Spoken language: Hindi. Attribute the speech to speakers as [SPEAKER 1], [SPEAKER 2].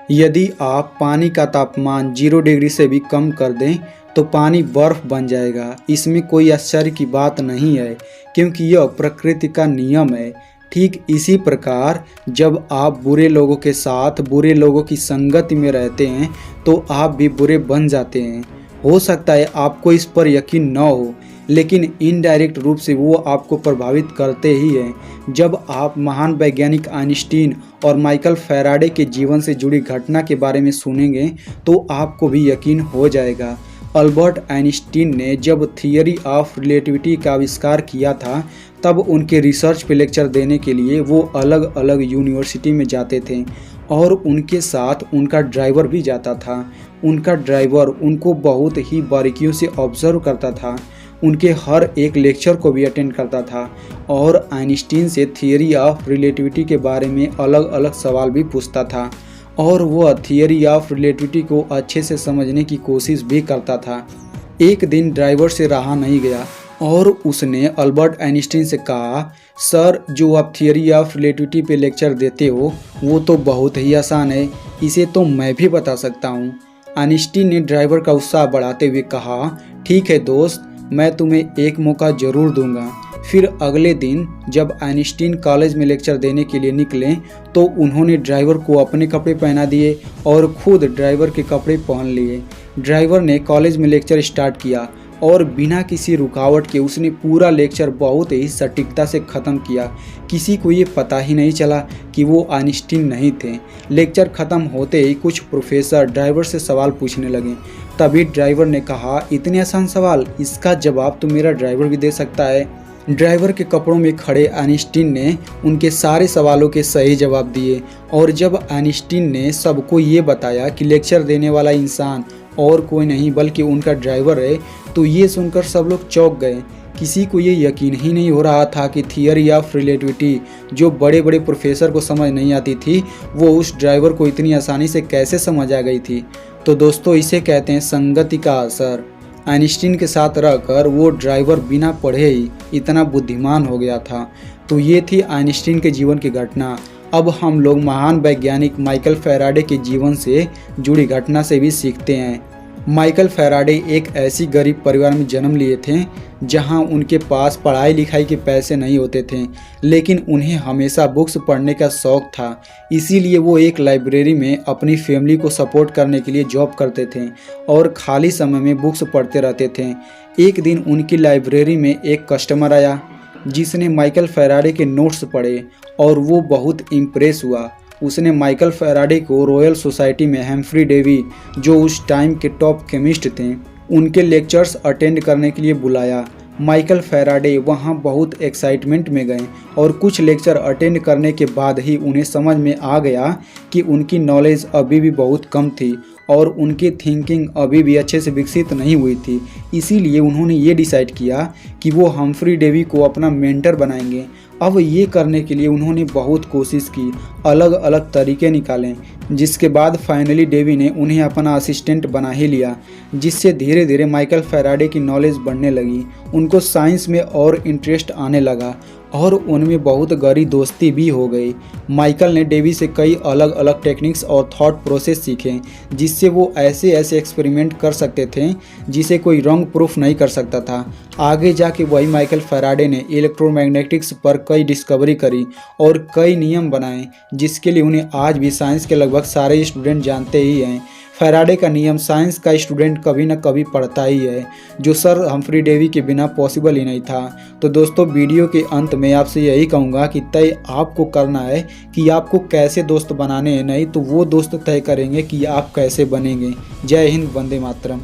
[SPEAKER 1] यदि आप पानी का तापमान 0 डिग्री से भी कम कर दें तो पानी बर्फ बन जाएगा। इसमें कोई आश्चर्य की बात नहीं है, क्योंकि यह प्रकृति का नियम है। ठीक इसी प्रकार जब आप बुरे लोगों के साथ बुरे लोगों की संगति में रहते हैं तो आप भी बुरे बन जाते हैं। हो सकता है आपको इस पर यकीन न हो, लेकिन इनडायरेक्ट रूप से वो आपको प्रभावित करते ही हैं। जब आप महान वैज्ञानिक आइंस्टीन और माइकल फैराडे के जीवन से जुड़ी घटना के बारे में सुनेंगे तो आपको भी यकीन हो जाएगा। अल्बर्ट आइंस्टीन ने जब थियरी ऑफ रिलेटिविटी का आविष्कार किया था तब उनके रिसर्च पे लेक्चर देने के लिए वो अलग अलग यूनिवर्सिटी में जाते थे और उनके साथ उनका ड्राइवर भी जाता था। उनका ड्राइवर उनको बहुत ही बारीकियों से ऑब्जर्व करता था, उनके हर एक लेक्चर को भी अटेंड करता था और आइंस्टीन से थियरी ऑफ रिलेटिविटी के बारे में अलग अलग सवाल भी पूछता था और वह थियरी ऑफ रिलेटिविटी को अच्छे से समझने की कोशिश भी करता था। एक दिन ड्राइवर से रहा नहीं गया और उसने अल्बर्ट आइंस्टीन से कहा, सर जो आप थियरी ऑफ रिलेटिविटी पे लेक्चर देते हो वो तो बहुत ही आसान है, इसे तो मैं भी बता सकता हूँ। आइंस्टीन ने ड्राइवर का उत्साह बढ़ाते हुए कहा, ठीक है दोस्त, मैं तुम्हें एक मौका ज़रूर दूंगा। फिर अगले दिन जब आइंस्टीन कॉलेज में लेक्चर देने के लिए निकले तो उन्होंने ड्राइवर को अपने कपड़े पहना दिए और खुद ड्राइवर के कपड़े पहन लिए। ड्राइवर ने कॉलेज में लेक्चर स्टार्ट किया और बिना किसी रुकावट के उसने पूरा लेक्चर बहुत ही सटीकता से ख़त्म किया। किसी को ये पता ही नहीं चला कि वो आइंस्टीन नहीं थे। लेक्चर ख़त्म होते ही कुछ प्रोफेसर ड्राइवर से सवाल पूछने लगे। तभी ड्राइवर ने कहा, इतने आसान सवाल, इसका जवाब तो मेरा ड्राइवर भी दे सकता है। ड्राइवर के कपड़ों में खड़े आइंस्टीन ने उनके सारे सवालों के सही जवाब दिए और जब आइंस्टीन ने सबको ये बताया कि लेक्चर देने वाला इंसान और कोई नहीं बल्कि उनका ड्राइवर है तो ये सुनकर सब लोग चौंक गए। किसी को ये यकीन ही नहीं हो रहा था कि थियरी ऑफ रिलेटिविटी जो बड़े बड़े प्रोफेसर को समझ नहीं आती थी वो उस ड्राइवर को इतनी आसानी से कैसे समझ आ गई थी। तो दोस्तों इसे कहते हैं संगति का असर। आइंस्टीन के साथ रहकर वो ड्राइवर बिना पढ़े ही इतना बुद्धिमान हो गया था। तो ये थी आइंस्टीन के जीवन की घटना। अब हम लोग महान वैज्ञानिक माइकल फैराडे के जीवन से जुड़ी घटना से भी सीखते हैं। माइकल फैराडे एक ऐसी गरीब परिवार में जन्म लिए थे जहां उनके पास पढ़ाई लिखाई के पैसे नहीं होते थे, लेकिन उन्हें हमेशा बुक्स पढ़ने का शौक़ था। इसीलिए वो एक लाइब्रेरी में अपनी फैमिली को सपोर्ट करने के लिए जॉब करते थे और खाली समय में बुक्स पढ़ते रहते थे। एक दिन उनकी लाइब्रेरी में एक कस्टमर आया जिसने माइकल फैराडे के नोट्स पढ़े और वो बहुत इम्प्रेस हुआ। उसने माइकल फैराडे को रॉयल सोसाइटी में हम्फ्री डेवी, जो उस टाइम के टॉप केमिस्ट थे, उनके लेक्चर्स अटेंड करने के लिए बुलाया। माइकल फैराडे वहां बहुत एक्साइटमेंट में गए और कुछ लेक्चर अटेंड करने के बाद ही उन्हें समझ में आ गया कि उनकी नॉलेज अभी भी बहुत कम थी और उनकी थिंकिंग अभी भी अच्छे से विकसित नहीं हुई थी। इसीलिए उन्होंने ये डिसाइड किया कि वो हम्फ्री डेवी को अपना मेंटर बनाएंगे। अब ये करने के लिए उन्होंने बहुत कोशिश की, अलग अलग तरीके निकाले, जिसके बाद फाइनली डेवी ने उन्हें अपना असिस्टेंट बना ही लिया, जिससे धीरे धीरे माइकल फैराडे की नॉलेज बढ़ने लगी। उनको साइंस में और इंटरेस्ट आने लगा और उनमें बहुत गहरी दोस्ती भी हो गई। माइकल ने डेवी से कई अलग अलग टेक्निक्स और थॉट प्रोसेस सीखे, जिससे वो ऐसे ऐसे एक्सपेरिमेंट कर सकते थे जिसे कोई रॉन्ग प्रूफ नहीं कर सकता था। आगे जाके वही माइकल फैराडे ने इलेक्ट्रोमैग्नेटिक्स पर कई डिस्कवरी करी और कई नियम बनाए, जिसके लिए उन्हें आज भी साइंस के लगभग सारे स्टूडेंट जानते ही हैं। फैराडे का नियम साइंस का स्टूडेंट कभी न कभी पढ़ता ही है, जो सर हम्फ्री डेवी के बिना पॉसिबल ही नहीं था। तो दोस्तों वीडियो के अंत में आपसे यही कहूँगा कि तय आपको करना है कि आपको कैसे दोस्त बनाने हैं, नहीं तो वो दोस्त तय करेंगे कि आप कैसे बनेंगे। जय हिंद, वंदे मातरम।